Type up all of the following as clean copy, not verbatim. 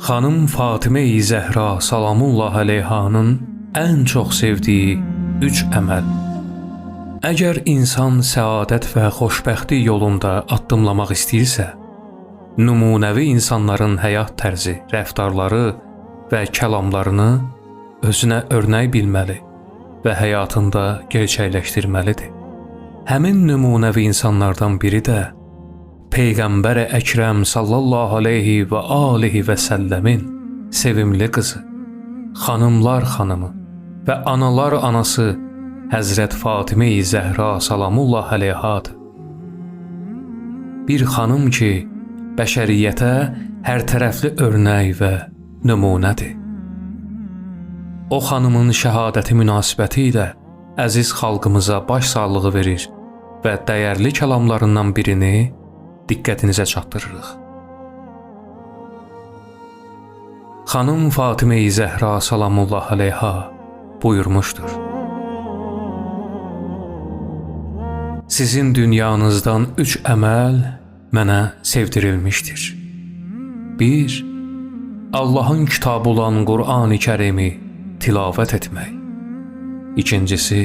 Xanım Fatimə-i Zəhra salamullah əleyhanın ən çox sevdiyi 3 əməl. Əgər insan səadət və xoşbəxtlik yolunda addımlamaq istəyirsə, nümunəvi insanların həyat tərzi, rəftarları və kəlamlarını özünə örnək bilməli və həyatında gerçəkləşdirməlidir. Həmin nümunəvi insanlardan biri də Peyğəmbər Əkrəm sallallahu aleyhi və alihi və səlləmin sevimli qızı, xanımlar xanımı və analar anası Həzrət Fatimə-i Zəhra salamullah əleyhadır. Bir xanım ki, bəşəriyyətə hər tərəfli örnək və nümunədir. O xanımın şəhadəti münasibəti ilə əziz xalqımıza başsağlığı verir və dəyərli kəlamlarından birini diqqətinizə çatdırırıq. Xanım Fatimə-i Zəhra salamullah əleyha buyurmuşdur: Sizin dünyanızdan 3 əməl mənə sevdirilmişdir. 1. Allahın kitabı olan Qur'an-ı Kərimi tilavət etmək. 2-cisi,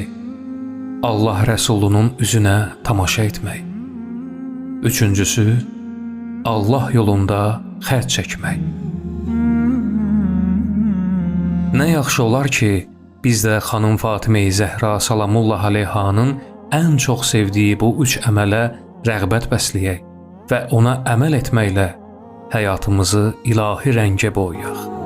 Allah Rəsulunun üzünə tamaşa etmək. 3-cüsü, Allah yolunda xərc çəkmək. Nə yaxşı olar ki, biz də xanım Fatimə-i Zəhra salamullah əleyhanın ən çox sevdiyi bu 3 əmələ rəğbət bəsləyək və ona əməl etməklə həyatımızı ilahi rəngə boyayaq.